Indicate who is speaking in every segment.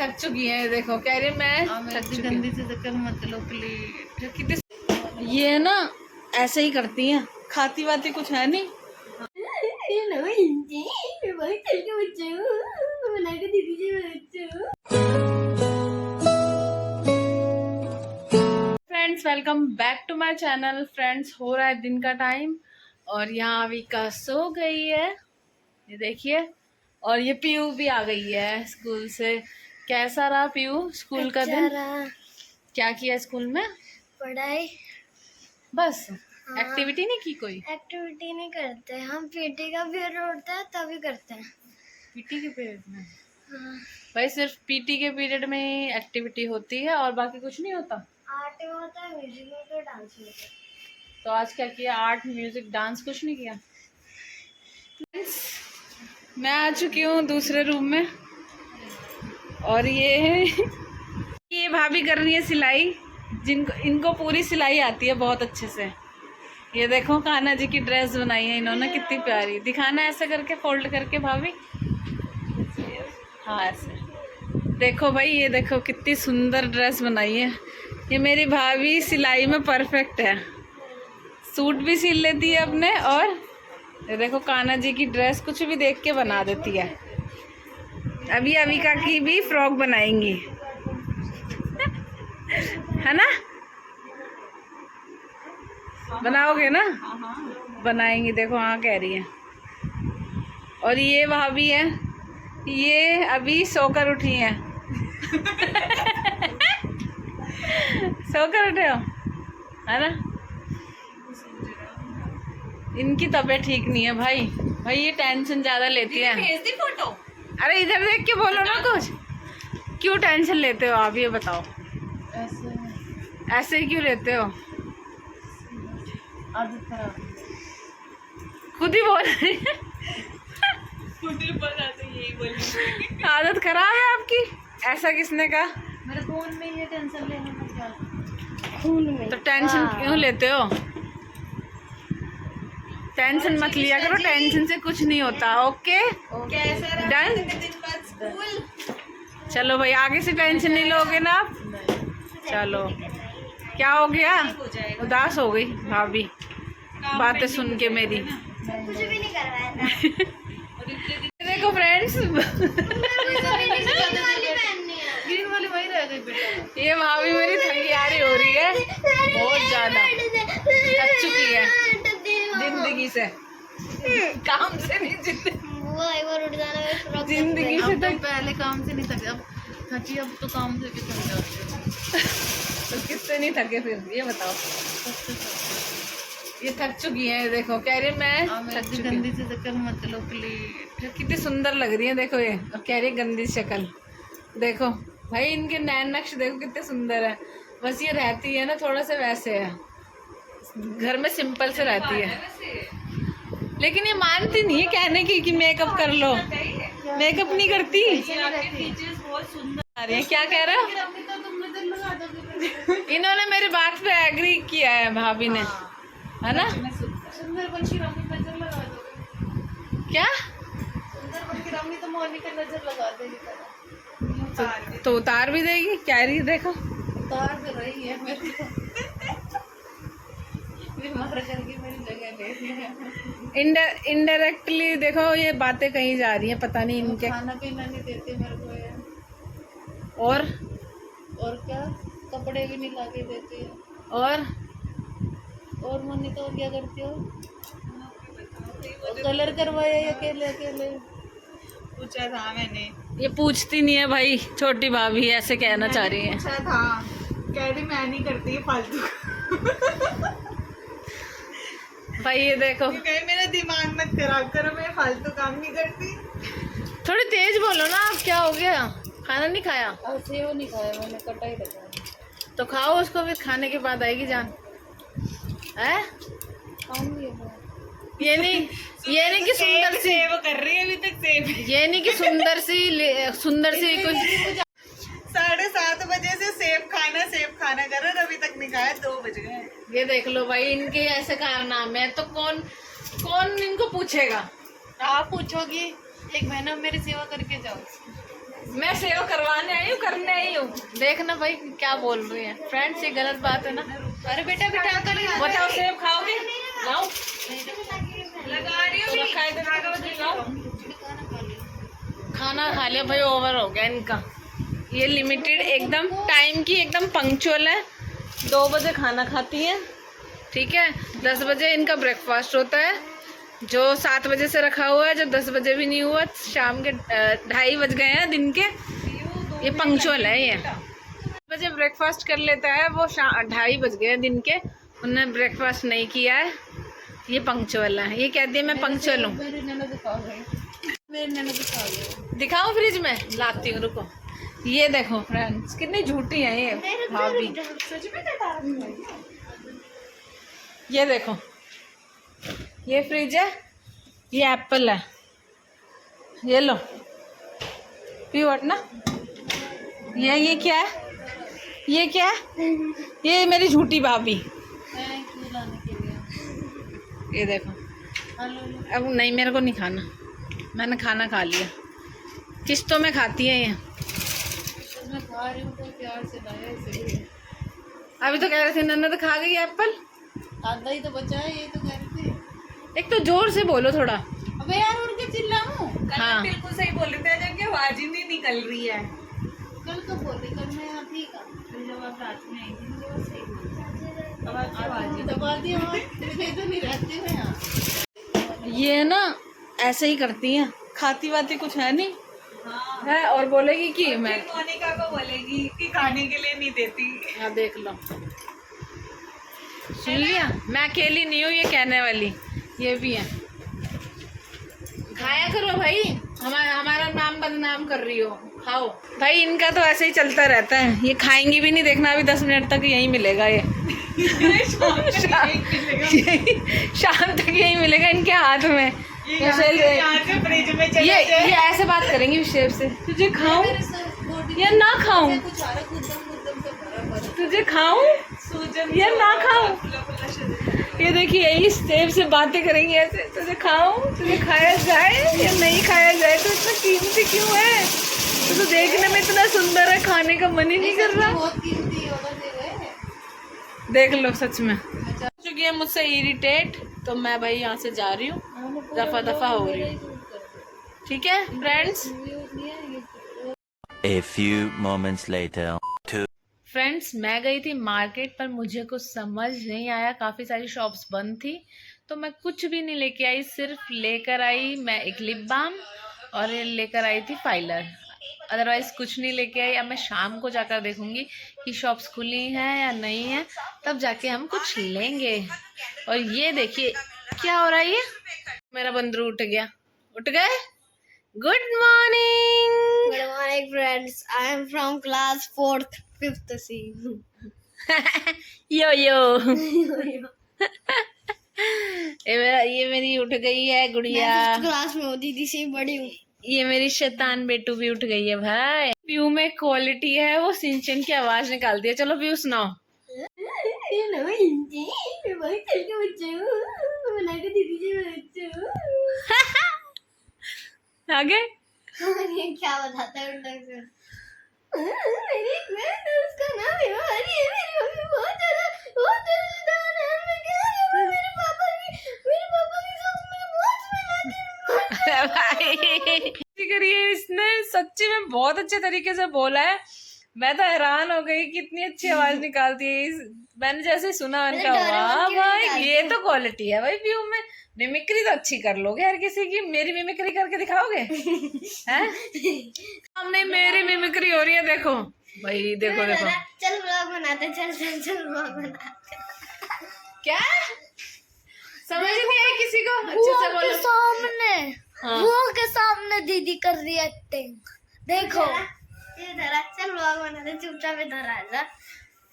Speaker 1: थक चुकी है, देखो कह रही मैं थक चुकी
Speaker 2: गंदी से चक्कर मत लो प्लीज।
Speaker 1: कितनी ये ना ऐसे ही करती हैं, खाती वाती कुछ है नहीं। Friends welcome back to my channel. Friends हो रहा है दिन का टाइम और यहाँ अविका सो गई है, ये देखिए। और ये पीयू भी आ गई है स्कूल से। कैसा रहा पीयू स्कूल का दिन? क्या किया स्कूल में?
Speaker 3: पढ़ाई
Speaker 1: बस।
Speaker 3: हाँ।
Speaker 1: एक्टिविटी नहीं की कोई?
Speaker 3: एक्टिविटी नहीं करते हम, पीटी का पीरियड होता है तभी करते हैं।
Speaker 1: पीटी के पीरियड में?
Speaker 3: हाँ।
Speaker 1: भाई सिर्फ पीटी के पीरियड में ही एक्टिविटी होती है और बाकी कुछ नहीं होता?
Speaker 3: आर्ट में होता है, म्यूजिक में होता है, डांस में होता है।
Speaker 1: तो आज क्या किया? आर्ट म्यूजिक डांस कुछ नहीं किया? मैं आ चुकी हूँ दूसरे रूम में और ये भाभी कर रही है सिलाई, इनको पूरी सिलाई आती है बहुत अच्छे से। ये देखो कान्हा जी की ड्रेस बनाई है इन्होंने, कितनी प्यारी। दिखाना ऐसे करके फोल्ड करके भाभी। हाँ ऐसे देखो भाई, ये देखो कितनी सुंदर ड्रेस बनाई है। ये मेरी भाभी सिलाई में परफेक्ट है, सूट भी सिल लेती है अपने। और ये देखो कान्हा जी की ड्रेस कुछ भी देख के बना देती है। अभी अविका की भी फ्रॉक बनाएंगी है ना? बनाओगे ना? बनाएंगी, देखो हाँ कह रही है। और ये भाभी है, ये अभी सोकर उठी हैं सोकर उठे हो है ना? इनकी तबीयत ठीक नहीं है भाई। भाई ये टेंशन ज्यादा लेती है। भेज दी फोटो। अरे इधर देख के बोलो ना कुछ। क्यों टेंशन लेते हो आप, ये बताओ। ऐसे ही क्यों लेते हो?
Speaker 2: आदत खराब,
Speaker 1: खुद ही बोल रही है।
Speaker 2: खुद ही बताते यही बोली।
Speaker 1: आदत खराब है आपकी। ऐसा किसने कहा?
Speaker 2: मेरे फोन में ये टेंशन लेने में क्या?
Speaker 3: खून में।
Speaker 1: तो टेंशन क्यों लेते हो? टेंशन मत लिया करो, टेंशन से कुछ नहीं होता। Okay done. चलो भाई आगे से टेंशन नहीं लोगे ना आप। चलो क्या हो गया? उदास हो गई भाभी बातें सुन के मेरी।
Speaker 3: कुछ भी नहीं करवाया था।
Speaker 1: देखो फ्रेंड्स
Speaker 2: ग्रीन वाली वही रह गई बेटा।
Speaker 1: ये भाभी मेरी थकियारी हो रही है बहुत ज्यादा, थक चुकी है जिंदगी से। काम से नहीं,
Speaker 3: वो एक बार उठ जाना है फ्रॉक
Speaker 1: जिंदगी से।
Speaker 2: अब तो पहले काम से नहीं थके, अब थकी, अब तो काम से भी थक जाते।
Speaker 1: तो किससे नहीं थके फिर ये बताओ? ये थक चुकी है, देखो कह रही मैं थक चुकी
Speaker 2: गंदी से चक्कर मत लो प्लीज।
Speaker 1: कितनी सुंदर लग रही है देखो ये, और कह रही है गंदी शक्ल। देखो भाई इनके नैन नक्श देखो कितने सुंदर है। बस ये रहती है ना थोड़ा सा वैसे है, घर में सिंपल से रहती है। लेकिन ये मानती नहीं है कहने की कि मेकअप कर लो। मेकअप नहीं करती।
Speaker 2: बहुत सुंदर
Speaker 1: आ रही है, क्या कह रहे हो? इन्होंने मेरी बात पे एग्री किया है भाभी ने, है ना?
Speaker 2: सुंदर बन की रम्मी नजर लगा दो।
Speaker 1: क्या?
Speaker 2: सुंदर बन की रम्मी तो मोनिका नजर लगा देगी।
Speaker 1: तो उतार भी देगी, कह रही देखो।
Speaker 2: उतार तो रही है मेरे को। बीमार करके मेरी जगह ले लिया।
Speaker 1: इनडायरेक्टली देखो ये बातें कहीं जा रही हैं, पता नहीं इनके।
Speaker 2: खाना पीना नहीं देते मेरे को ये।
Speaker 1: और
Speaker 2: क्या, कपड़े भी नहीं लाके देते हैं।
Speaker 1: और
Speaker 2: मोनिका और क्या करती हो? कलर करवाया है अकेले अकेले? पूछा था मैंने।
Speaker 1: ये पूछती नहीं है भाई, छोटी भाभी ऐसे कहना चाह रही है।
Speaker 2: पूछा था, कह रही मैं नहीं करती फालतू।
Speaker 1: भाई ये देखो,
Speaker 2: कहीं मेरा दिमाग मत खराब करो, मैं फालतू काम नहीं करती।
Speaker 1: थोड़ी तेज बोलो ना आप। क्या हो गया? खाना नहीं खाया?
Speaker 2: सेव नहीं खाया मैंने, कटा ही रखा।
Speaker 1: तो खाओ उसको, फिर खाने के बाद आएगी जान। है ये नहीं कि सुंदर सी
Speaker 2: सेव कर रही है अभी तक सेव।
Speaker 1: ये नहीं कि सुंदर सी कुछ
Speaker 2: 7:30 बजे से सेब खाना कर रहे, अभी तक नहीं खाया, 2 बज गए।
Speaker 1: ये देख लो भाई इनके ऐसे कारनामे हैं, तो कौन इनको पूछेगा?
Speaker 2: आप पूछोगी, एक महीना मेरी सेवा करके जाओ।
Speaker 1: मैं सेवा करवाने आई हूँ, देखना भाई क्या बोल रही है फ्रेंड्स, ये गलत बात है ना। अरे बेटा बेटा बताओ, सेब खाओगे? लाओ,
Speaker 2: लगा रही
Speaker 1: तो रखा है इधर, लाओ। खाना खा लिया भाई, ओवर हो गया इनका। ये लिमिटेड एकदम टाइम की, एकदम पंक्चुअल है। 2 बजे खाना खाती है, ठीक है। 10 बजे इनका ब्रेकफास्ट होता है, जो 7 बजे से रखा हुआ है, जो 10 बजे भी नहीं हुआ। शाम के 2:30 बज गए हैं दिन के। ये पंक्चुअल है। ये 10 बजे ब्रेकफास्ट कर लेता है, वो 2:30 बज गए हैं दिन के, उन्होंने ब्रेकफास्ट नहीं किया है। ये पंक्चुअल है। ये कहती है मैं पंक्चुअल हूँ। दिखाओ फ्रिज में, लाती हूँ, रुको। ये देखो फ्रेंड्स, कितनी झूठी है ये भाभी। ये देखो, ये फ्रिज है, ये एप्पल है, ये लो पीवट ना। ये क्या है? ये क्या है? ये मेरी झूठी भाभी। ये देखो, अब नहीं, मेरे को नहीं खाना, मैंने खाना खा लिया। किस्तों में खाती है ये। मैं खा रही हूँ तो प्यार से लाया इसलिए। अभी तो कह रहे थे नन्ना तो खा गई एप्पल, आधा ही तो बचा है। ये तो कह रहे थे। एक तो जोर से बोलो थोड़ा। अबे यार उड़ के चिल्लाऊं?
Speaker 2: हाँ बिल्कुल सही बोल रहे थे, जबकि आवाज ही नहीं निकल रही है।
Speaker 1: कल तो बोले, कल मैं यहाँ थी का, फिर जब आप रात में आई थी मुझे वो सही बोली। आवाज ही दबा दी, तो नहीं रहती मैं यहाँ। ये ना ऐसे ही करती हैं, खाती वाती कुछ है नहीं। हाँ। है, और बोलेगी कि मैं
Speaker 2: मोनिका को बोलेगी कि खाने के लिए नहीं देती।
Speaker 1: हाँ देख लो, सुन लिया, मैं अकेली नहीं हूँ ये कहने वाली, ये भी है। खाया करो भाई, हमारा नाम बदनाम कर रही हो। खाओ भाई, इनका तो ऐसे ही चलता रहता है। ये खाएंगी भी नहीं, देखना अभी 10 मिनट तक यही मिलेगा। ये शाम तक यही मिलेगा इनके हाथ में।
Speaker 2: यहाँ से फ्रिज में चले
Speaker 1: ये ऐसे बात करेंगी शेफ से, तुझे खाऊं या ना खाऊं, तुझे खाऊं या ना खाऊं। ये देखिए, यही शेफ से बातें करेंगी ऐसे, तुझे खाऊं, तुझे खाया जाए या नहीं खाया जाए। तो इतना कीमती क्यों है? तो देखने में इतना सुंदर है, खाने का मन ही नहीं कर रहा। देख लो, सच में चुकी है मुझसे इरिटेट, तो मैं भाई यहाँ से जा रही हूँ, दफा दफा हो रही हूँ। ठीक है friends.
Speaker 4: A few moments later.
Speaker 1: Friends, मैं गई थी मार्केट पर, मुझे कुछ समझ नहीं आया, काफ़ी सारी शॉप्स बंद थी, तो मैं कुछ भी नहीं लेके आई। सिर्फ लेकर आई मैं एक लिप बाम और लेकर आई थी फाइलर, अदरवाइज़ कुछ नहीं लेके आई। अब मैं शाम को जाकर देखूंगी कि शॉप्स खुली हैं या नहीं है, तब जाके हम कुछ लेंगे। और ये देखिए क्या हो रहा है, ये मेरा बंदरू उठ गया। उठ गए? Good morning.
Speaker 3: Good morning, friends. I am from class 4th, 5th C.
Speaker 1: यो यो। ये मेरी उठ गई है गुड़िया।
Speaker 3: मैं 5th क्लास में हूँ, दीदी से बड़ी हूँ।
Speaker 1: ये मेरी शैतान बेटू भी उठ गई है भाई। व्यू में क्वालिटी है, वो सिंचन की आवाज निकालती है। चलो व्यू सुनाओ। आगे
Speaker 3: क्या बताता है मेरी फ्रेंड, उसका नाम हिमाली है। मेरी मम्मी बहुत ज्यादा शैतान है। मैं कह रही हूँ, मेरे पापा की साथ मेरे बहुत
Speaker 1: भाई करिए, इसने सच्ची में बहुत अच्छे तरीके से बोला है। मैं तो हैरान हो गई कि इतनी अच्छी आवाज निकालती है। मैंने जैसे सुना, मैंने कहा वाह भाई, ये तो क्वालिटी है भाई। व्यू में मिमिक्री तो अच्छी कर लोगे हर किसी की। मेरी मिमिक्री करके दिखाओगे? हैं? सामने मेरी मिमिक्री हो रही है, देखो भाई, देखो देखो।
Speaker 3: चल व्लॉग बनाते, चल व्लॉग बनाते।
Speaker 1: क्या समझ नहीं आई किसी को? अच्छे से बोलो।
Speaker 3: सामने,
Speaker 1: हाँ।
Speaker 3: वो के सामने दीदी कर रही है एक्टिंग, देखो। इधर चल व्लॉग बनाते, चुपचाप इधर आ जा।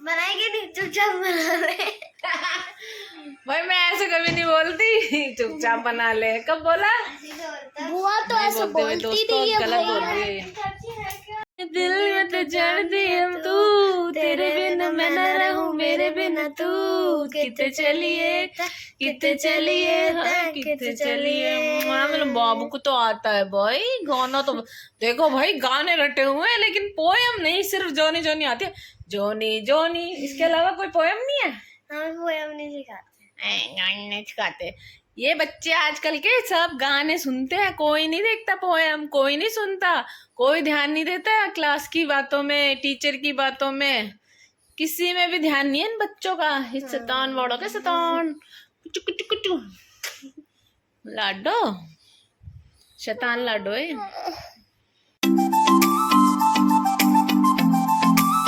Speaker 3: बनाएगी नहीं, चुपचाप बना ले।
Speaker 1: भाई मैं ऐसे कभी नहीं बोलती, चुपचाप बना ले। कब बोला?
Speaker 3: बुआ तो ऐसे बोलती थी,
Speaker 1: गलत बोल रही है। दिल में तो जड़ती हम तू, तेरे बिना मैं न रहूं, मेरे बिना तू किते चलिए, कितने चलिए कितने चलिए। मेरे बाबू को तो आता है भाई गाना। तो देखो भाई गाने रटे हुए हैं लेकिन पोयम नहीं, सिर्फ जोनी जोनी आती है। जोनी जोनी, इसके अलावा कोई पोयम नहीं है।
Speaker 3: हमें पोयम नहीं सिखाते।
Speaker 1: गाने नहीं सिखाते ये बच्चे आजकल के, सब गाने सुनते हैं, कोई नहीं देखता पोयम, कोई नहीं सुनता, कोई ध्यान नहीं देता क्लास की बातों में, टीचर की बातों में, किसी में भी ध्यान नहीं है इन बच्चों का। इस शैतान बड़ों के शैतान कुचु कुचु कुचु लाडो, शैतान लाडो है।